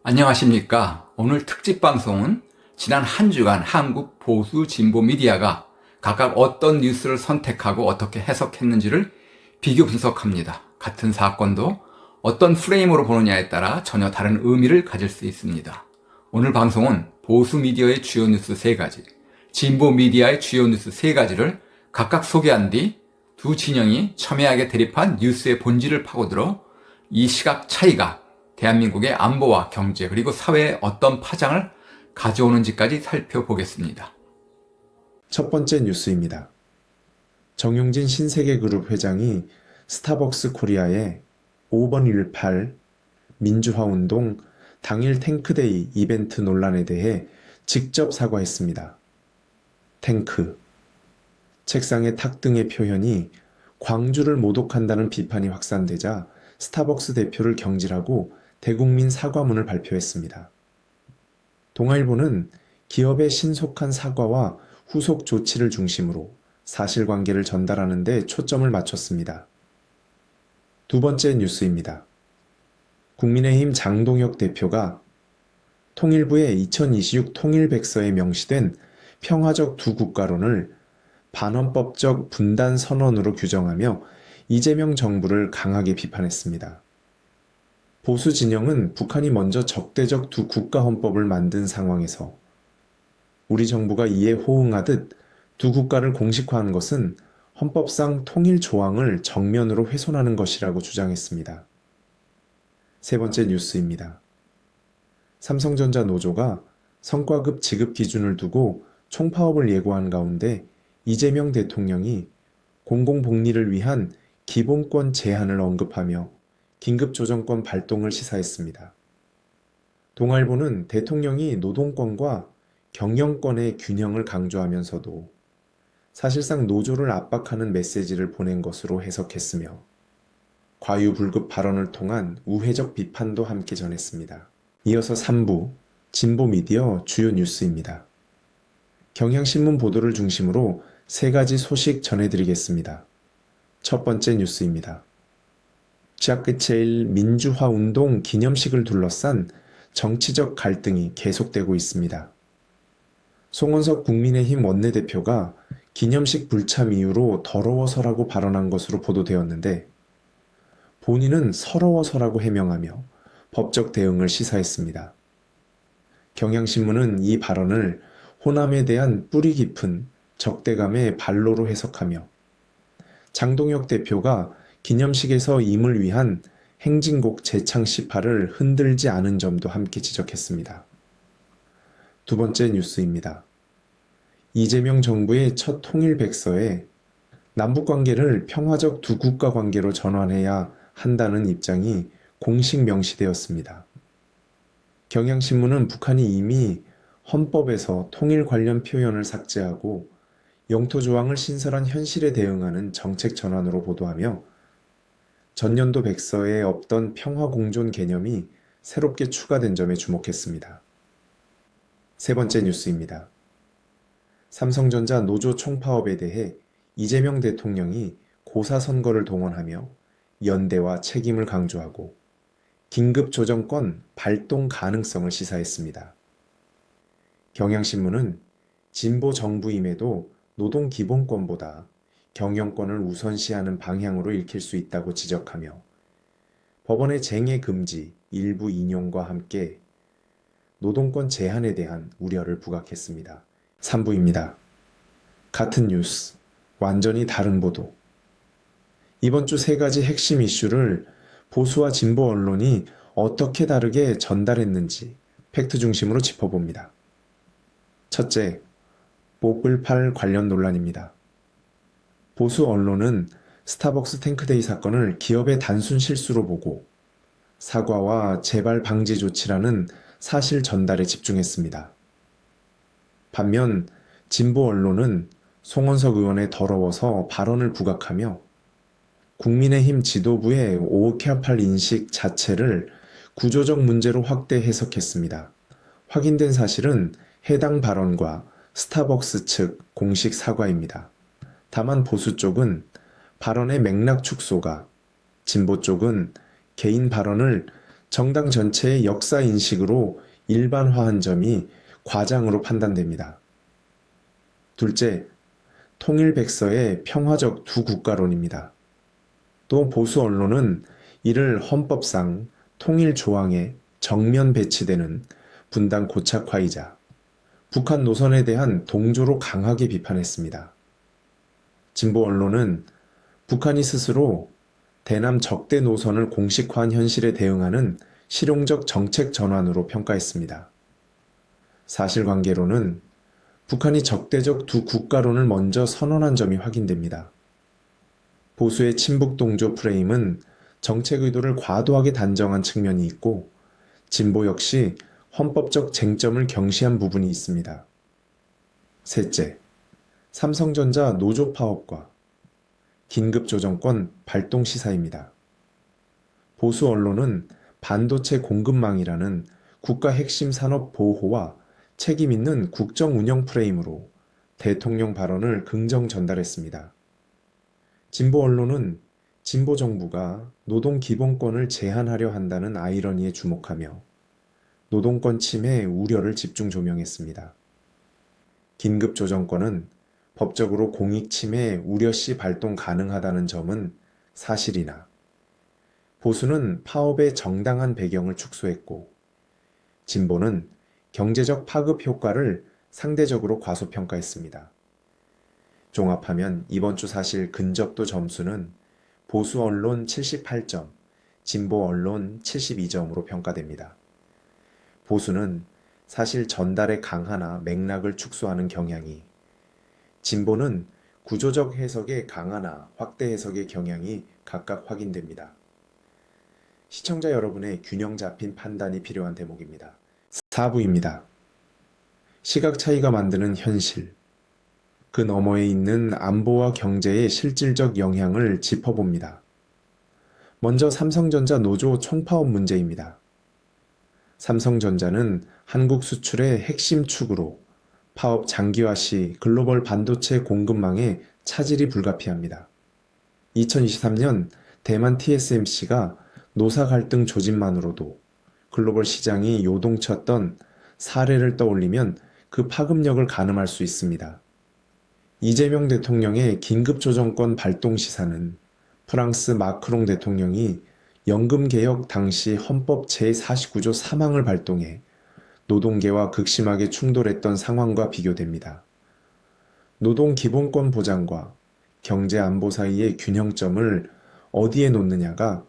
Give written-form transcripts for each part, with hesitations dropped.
안녕하십니까. 오늘 특집 방송은 지난 한 주간 한국 보수 진보 미디어가 각각 어떤 뉴스를 선택하고 어떻게 해석했는지를 비교 분석합니다. 같은 사건도 어떤 프레임으로 보느냐에 따라 전혀 다른 의미를 가질 수 있습니다. 오늘 방송은 보수 미디어의 주요 뉴스 3가지, 진보 미디어의 주요 뉴스 3가지를 각각 소개한 뒤 두 진영이 첨예하게 대립한 뉴스의 본질을 파고들어 이 시각 차이가 대한민국의 안보와 경제 그리고 사회에 어떤 파장을 가져오는지까지 살펴보겠습니다. 첫 번째 뉴스입니다. 정용진 신세계그룹 회장이 스타벅스 코리아의 5번 18 민주화운동 당일 탱크데이 이벤트 논란에 대해 직접 사과했습니다. 탱크, 책상의 탁 등의 표현이 광주를 모독한다는 비판이 확산되자 스타벅스 대표를 경질하고 대국민 사과문을 발표했습니다. 동아일보는 기업의 신속한 사과와 후속 조치를 중심으로 사실관계를 전달하는 데 초점을 맞췄습니다. 두 번째 뉴스입니다. 국민의힘 장동혁 대표가 통일부의 2026 통일백서에 명시된 평화적 두 국가론을 반헌법적 분단 선언으로 규정하며 이재명 정부를 강하게 비판했습니다. 보수 진영은 북한이 먼저 적대적 두 국가 헌법을 만든 상황에서 우리 정부가 이에 호응하듯 두 국가를 공식화하는 것은 헌법상 통일 조항을 정면으로 훼손하는 것이라고 주장했습니다. 세 번째 뉴스입니다. 삼성전자 노조가 성과급 지급 기준을 두고 총파업을 예고한 가운데 이재명 대통령이 공공복리를 위한 기본권 제한을 언급하며 긴급조정권 발동을 시사했습니다. 동아일보는 대통령이 노동권과 경영권의 균형을 강조하면서도 사실상 노조를 압박하는 메시지를 보낸 것으로 해석했으며 과유불급 발언을 통한 우회적 비판도 함께 전했습니다. 이어서 3부 진보 미디어 주요 뉴스입니다. 경향신문 보도를 중심으로 3가지 소식 전해드리겠습니다. 첫 번째 뉴스입니다. 지하끝제일 민주화운동 기념식을 둘러싼 정치적 갈등이 계속되고 있습니다. 송원석 국민의힘 원내대표가 기념식 불참 이유로 더러워서라고 발언한 것으로 보도되었는데 본인은 서러워서라고 해명하며 법적 대응을 시사했습니다. 경향신문은 이 발언을 호남에 대한 뿌리 깊은 적대감의 발로로 해석하며 장동혁 대표가 기념식에서 임을 위한 행진곡 재창시파를 흔들지 않은 점도 함께 지적했습니다. 두 번째 뉴스입니다. 이재명 정부의 첫 통일백서에 남북관계를 평화적 두 국가 관계로 전환해야 한다는 입장이 공식 명시되었습니다. 경향신문은 북한이 이미 헌법에서 통일 관련 표현을 삭제하고 영토 조항을 신설한 현실에 대응하는 정책 전환으로 보도하며 전년도 백서에 없던 평화공존 개념이 새롭게 추가된 점에 주목했습니다. 세 번째 뉴스입니다. 삼성전자 노조 총파업에 대해 이재명 대통령이 고사선거를 동원하며 연대와 책임을 강조하고 긴급조정권 발동 가능성을 시사했습니다. 경향신문은 진보 정부임에도 노동기본권보다 경영권을 우선시하는 방향으로 읽힐 수 있다고 지적하며 법원의 쟁의 금지 일부 인용과 함께 노동권 제한에 대한 우려를 부각했습니다. 3부입니다. 같은 뉴스, 완전히 다른 보도. 이번 주 3가지 핵심 이슈를 보수와 진보 언론이 어떻게 다르게 전달했는지 팩트 중심으로 짚어봅니다. 첫째, 뽀글팔 관련 논란입니다. 보수 언론은 스타벅스 탱크데이 사건을 기업의 단순 실수로 보고 사과와 재발 방지 조치라는 사실 전달에 집중했습니다. 반면 진보 언론은 송원석 의원의 더러워서 발언을 부각하며 국민의힘 지도부의 오케아팔 인식 자체를 구조적 문제로 확대 해석했습니다. 확인된 사실은 해당 발언과 스타벅스 측 공식 사과입니다. 다만 보수 쪽은 발언의 맥락 축소가, 진보 쪽은 개인 발언을 정당 전체의 역사 인식으로 일반화한 점이 과장으로 판단됩니다. 둘째, 통일백서의 평화적 두 국가론입니다. 또 보수 언론은 이를 헌법상 통일 조항에 정면 배치되는 분단 고착화이자 북한 노선에 대한 동조로 강하게 비판했습니다. 진보 언론은 북한이 스스로 대남 적대 노선을 공식화한 현실에 대응하는 실용적 정책 전환으로 평가했습니다. 사실관계로는 북한이 적대적 두 국가론을 먼저 선언한 점이 확인됩니다. 보수의 친북 동조 프레임은 정책 의도를 과도하게 단정한 측면이 있고, 진보 역시 헌법적 쟁점을 경시한 부분이 있습니다. 셋째, 삼성전자 노조 파업과 긴급조정권 발동 시사입니다. 보수 언론은 반도체 공급망이라는 국가 핵심 산업 보호와 책임 있는 국정 운영 프레임으로 대통령 발언을 긍정 전달했습니다. 진보 언론은 진보 정부가 노동 기본권을 제한하려 한다는 아이러니에 주목하며 노동권 침해 우려를 집중 조명했습니다. 긴급조정권은 법적으로 공익 침해 우려시 발동 가능하다는 점은 사실이나 보수는 파업의 정당한 배경을 축소했고, 진보는 경제적 파급 효과를 상대적으로 과소평가했습니다. 종합하면 이번 주 사실 근접도 점수는 보수 언론 78점, 진보 언론 72점으로 평가됩니다. 보수는 사실 전달의 강화나 맥락을 축소하는 경향이, 진보는 구조적 해석의 강화나 확대 해석의 경향이 각각 확인됩니다. 시청자 여러분의 균형 잡힌 판단이 필요한 대목입니다. 4부입니다. 시각 차이가 만드는 현실, 그 너머에 있는 안보와 경제의 실질적 영향을 짚어봅니다. 먼저 삼성전자 노조 총파업 문제입니다. 삼성전자는 한국 수출의 핵심 축으로 파업 장기화 시 글로벌 반도체 공급망에 차질이 불가피합니다. 2023년 대만 TSMC가 노사 갈등 조짐만으로도 글로벌 시장이 요동쳤던 사례를 떠올리면 그 파급력을 가늠할 수 있습니다. 이재명 대통령의 긴급조정권 발동 시사는 프랑스 마크롱 대통령이 연금개혁 당시 헌법 제49조 3항을 발동해 노동계와 극심하게 충돌했던 상황과 비교됩니다. 노동 기본권 보장과 경제 안보 사이의 균형점을 어디에 놓느냐가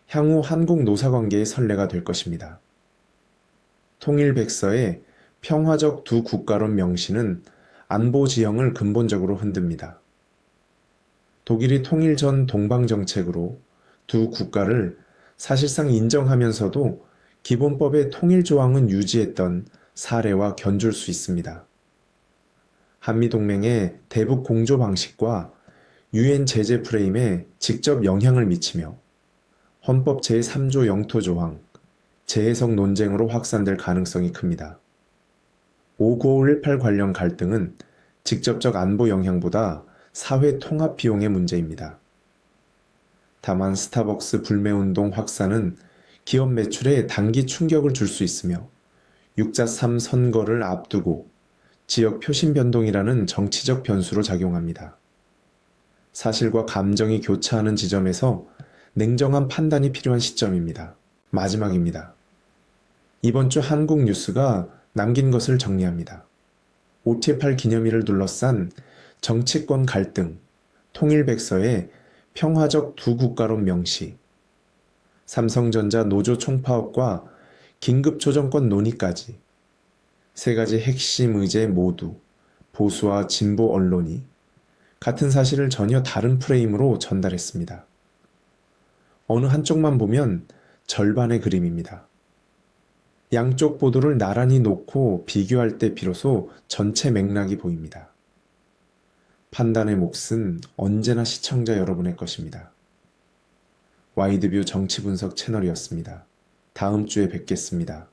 향후 한국 노사관계의 선례가 될 것입니다. 통일백서의 평화적 두 국가론 명시는 안보 지형을 근본적으로 흔듭니다. 독일이 통일 전 동방정책으로 두 국가를 사실상 인정하면서도 기본법의 통일 조항은 유지했던 사례와 견줄 수 있습니다. 한미동맹의 대북 공조 방식과 유엔 제재 프레임에 직접 영향을 미치며 헌법 제3조 영토 조항, 재해석 논쟁으로 확산될 가능성이 큽니다. 59518 관련 갈등은 직접적 안보 영향보다 사회 통합 비용의 문제입니다. 다만 스타벅스 불매운동 확산은 기업 매출에 단기 충격을 줄 수 있으며 6.3 선거를 앞두고 지역 표심 변동이라는 정치적 변수로 작용합니다. 사실과 감정이 교차하는 지점에서 냉정한 판단이 필요한 시점입니다. 마지막입니다. 이번 주 한국 뉴스가 남긴 것을 정리합니다. 5.18 기념일을 둘러싼 정치권 갈등, 통일백서의 평화적 두 국가론 명시, 삼성전자 노조 총파업과 긴급조정권 논의까지 세 가지 핵심 의제 모두 보수와 진보 언론이 같은 사실을 전혀 다른 프레임으로 전달했습니다. 어느 한쪽만 보면 절반의 그림입니다. 양쪽 보도를 나란히 놓고 비교할 때 비로소 전체 맥락이 보입니다. 판단의 몫은 언제나 시청자 여러분의 것입니다. 와이드뷰 정치분석 채널이었습니다. 다음 주에 뵙겠습니다.